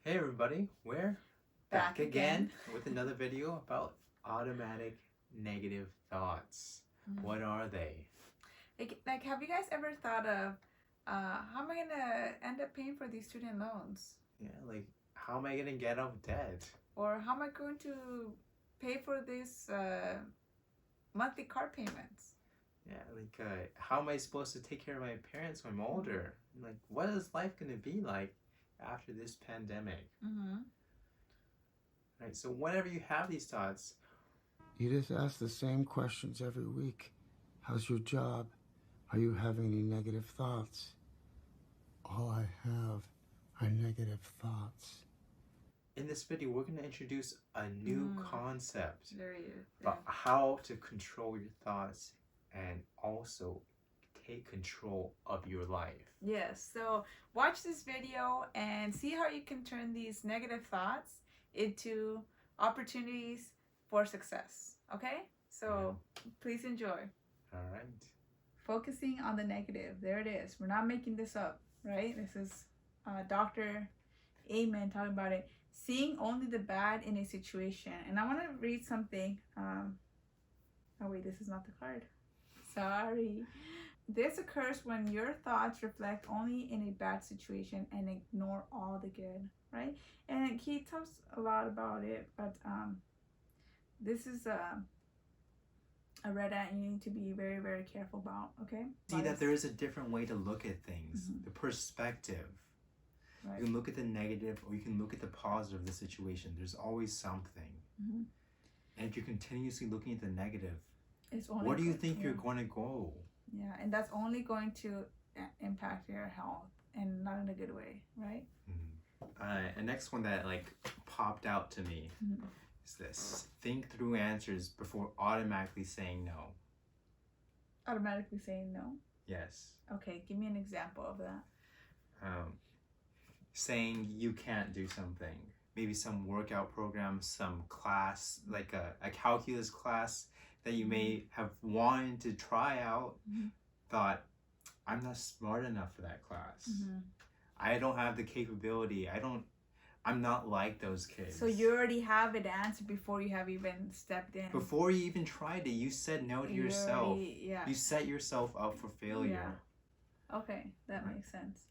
Hey everybody, we're Back again. with another video about automatic negative thoughts. What are they? Like, have you guys ever thought of how am I gonna end up paying for these student loans? Yeah, like how am I gonna get out of debt? Or how am I going to pay for these monthly car payments? Yeah, like how am I supposed to take care of my parents when I'm older? Like, what is life gonna be like after this pandemic? Right. So whenever you have these thoughts, you just ask the same questions every week. How's your job? Are you having any negative thoughts? All I have are negative thoughts. in this video, we're gonna introduce a new concept Yeah. about how to control your thoughts and also take control of your life. Yes, so watch this video and see how you can turn these negative thoughts into opportunities for success. Okay? So please enjoy. All right. Focusing on the negative. There it is. We're not making this up, right? This is Dr. Amen talking about it. Seeing only the bad in a situation. And I want to read something. Oh, wait, this is not the card. Sorry. This occurs when your thoughts reflect only in a bad situation and ignore all the good, right? And he talks a lot about it, but this is a red ant you need to be very, very careful about, okay? See that there is a different way to look at things, the perspective. Right. You can look at the negative or you can look at the positive of the situation. There's always something. And if you're continuously looking at the negative, where do you think you're going to go? Yeah, and that's only going to impact your health and not in a good way, right? The next one that like popped out to me is this: think through answers before automatically saying no. Automatically saying no? Yes. Okay, give me an example of that. Saying you can't do something. Maybe some workout program, some class, like a calculus class that you may have wanted to try out, thought, I'm not smart enough for that class. I don't have the capability. I'm not like those kids. So you already have it answered before you have even stepped in. Before you even tried it, you said no to yourself. You set yourself up for failure. Yeah. Okay, that makes sense.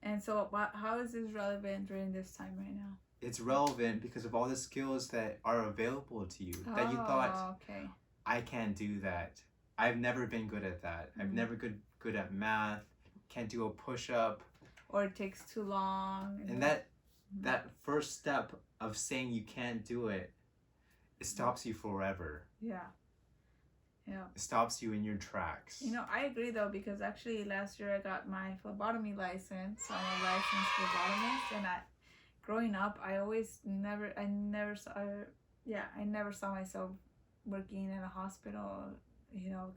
And so how is this relevant during this time right now? It's relevant because of all the skills that are available to you that you thought, okay, I can't do that. I've never been good at that. I've never good at math. Can't do a push-up. Or it takes too long. And that first step of saying you can't do it, it stops you forever. Yeah. Yeah. It stops you in your tracks. You know, I agree though, because actually last year I got my phlebotomy license. So I'm a licensed phlebotomist, and growing up, I never saw myself working in a hospital,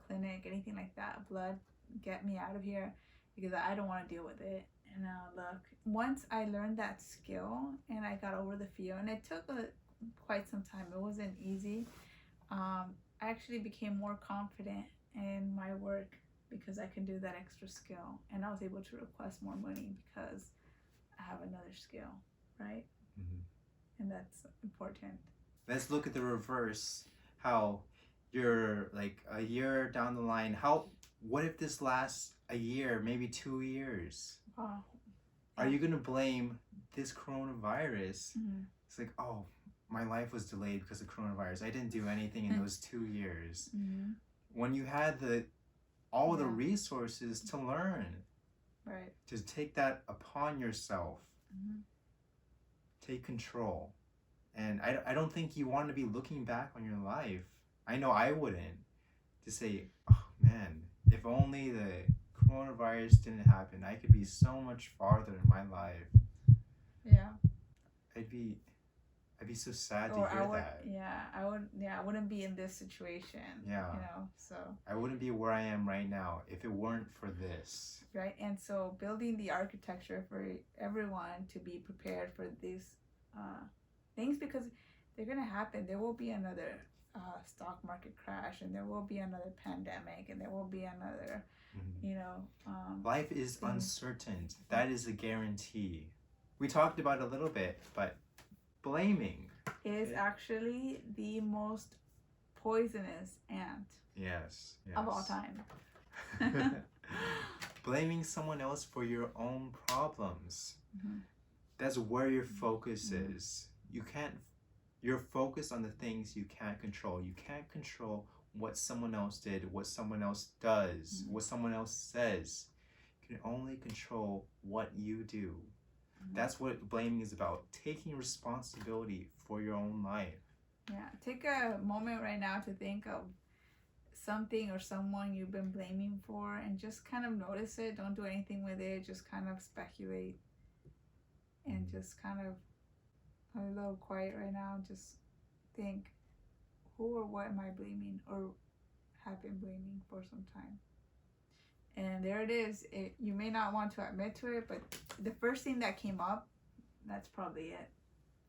clinic, anything like that. Blood, get me out of here, because I don't want to deal with it. And look, once I learned that skill and I got over the fear, and it took quite some time. It wasn't easy. I actually became more confident in my work because I can do that extra skill, and I was able to request more money because I have another skill, right? And that's important. Let's look at the reverse. How you're like a year down the line. What if this lasts a year, maybe 2 years? Wow. Are you gonna blame this coronavirus? It's like, oh, my life was delayed because of coronavirus. I didn't do anything in those 2 years. When you had all the resources to learn, right? To take that upon yourself, take control. And I don't think you want to be looking back on your life. I know I wouldn't. To say, oh man, if only the coronavirus didn't happen, I could be so much farther in my life. Yeah. I'd be so sad to hear that. I wouldn't be in this situation. Yeah. So I wouldn't be where I am right now if it weren't for this. Right, and so building the architecture for everyone to be prepared for these things, because they're gonna happen. There will be another stock market crash, and there will be another pandemic, and there will be another, Life is uncertain. That is a guarantee. we talked about it a little bit, but blaming. is actually the most poisonous ant Yes. of all time. Blaming someone else for your own problems. Mhm. That's where your focus Mhm. is. You're focused on the things you can't control. You can't control what someone else did, what someone else does, Mhm. what someone else says. You can only control what you do. Mhm. That's what blaming is about. Taking responsibility for your own life. Yeah, take a moment right now to think of something or someone you've been blaming for and just kind of notice it. Don't do anything with it. Just kind of speculate and just kind of a little quiet right now. Just think, who or what am I blaming or have been blaming for some time? And there it is. You may not want to admit to it, but the first thing that came up, that's probably it.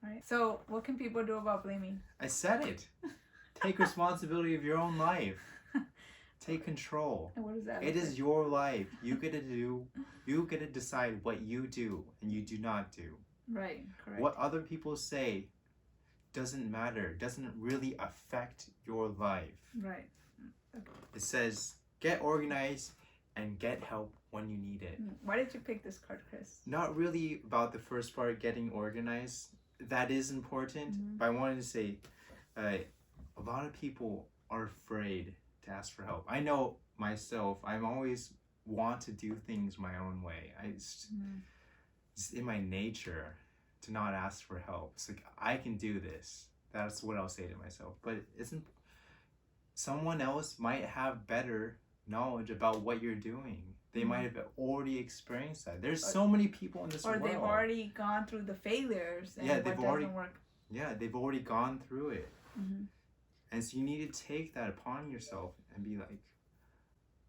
Right? So what can people do about blaming? I said it. Take responsibility of your own life. Take control. And what does that It look is like? your life. You get to decide what you do and you do not do. Right, correct. What other people say doesn't matter, doesn't really affect your life. Right. It says get organized and get help when you need it. Why did you pick this card, Chris? Not really about the first part, getting organized. That is important, Mhm. but I wanted to say a lot of people are afraid to ask for help. I know myself, I'm always want to do things my own way. It's in my nature to not ask for help. It's like, I can do this. That's what I'll say to myself. But someone else might have better knowledge about what you're doing. They might have already experienced that. There's so many people in this Or world. they've already gone through the failures and Yeah, what they've doesn't already- work. Yeah, they've already gone through it. Mm-hmm. And so you need to take that upon yourself and be like,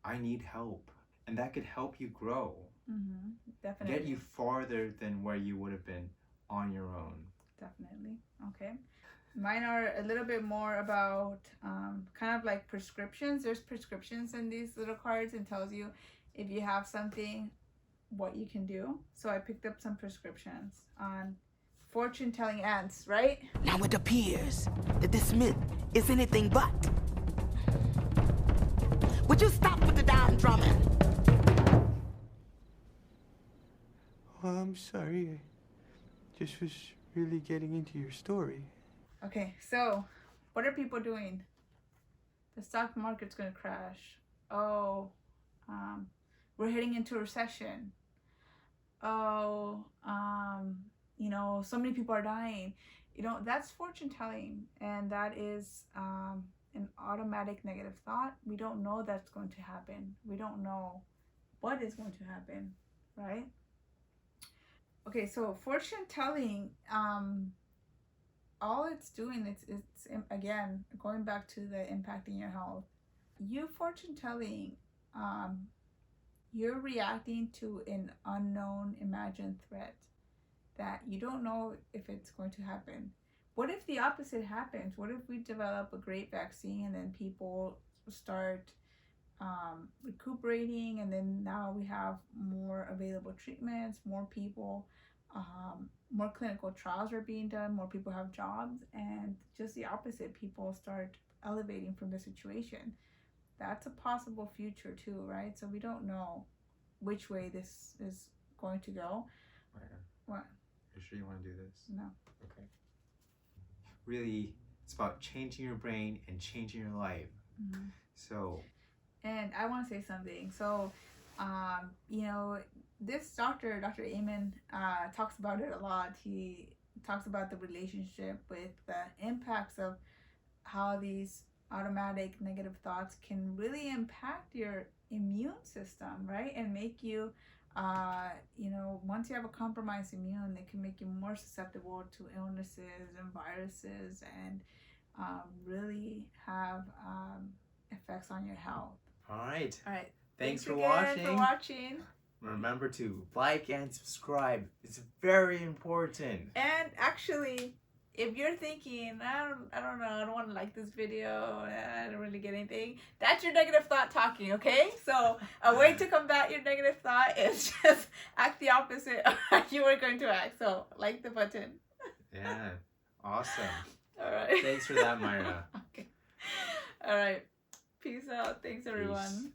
I need help. And that could help you grow. Mm-hmm. Definitely. Get you farther than where you would have been on your own. Definitely. Okay. Mine are a little bit more about kind of like prescriptions. There's prescriptions in these little cards and tells you if you have something, what you can do. So I picked up some prescriptions on fortune telling ants, right? Now it appears that this myth is anything but. Would you stop with the damn drumming? Oh, I'm sorry. I just was really getting into your story. Okay, so what are people doing? The stock market's gonna crash. Oh, we're heading into a recession. Oh, so many people are dying. That's fortune telling, and that is an automatic negative thought. We don't know that's going to happen. We don't know what is going to happen, right? Okay, so fortune telling, all it's doing, it's again going back to the impacting your health. You fortune telling, you're reacting to an unknown imagined threat that you don't know if it's going to happen. What if the opposite happens? What if we develop a great vaccine and then people start recuperating, and then now we have more available treatments, more people, more clinical trials are being done, more people have jobs, and just the opposite, people start elevating from the situation. That's a possible future too, right? So we don't know which way this is going to go. What? You sure you want to do this? No. Okay. Really, it's about changing your brain and changing your life. Mm-hmm. So. And I want to say something. So, this Dr. Amen talks about it a lot. He talks about the relationship with the impacts of how these automatic negative thoughts can really impact your immune system, right? And make you, once you have a compromised immune, it can make you more susceptible to illnesses and viruses, and really have effects on your health. All right. Thanks for again watching. Remember to like and subscribe. It's very important. And actually, if you're thinking, I don't know, I don't want to like this video, I don't really get anything, that's your negative thought talking, okay? So a way to combat your negative thought is just act the opposite of how you were going to act. So like the button. Yeah. Awesome. All right. Thanks for that, Myra. Okay. All right. Peace out. Thanks, everyone. Peace.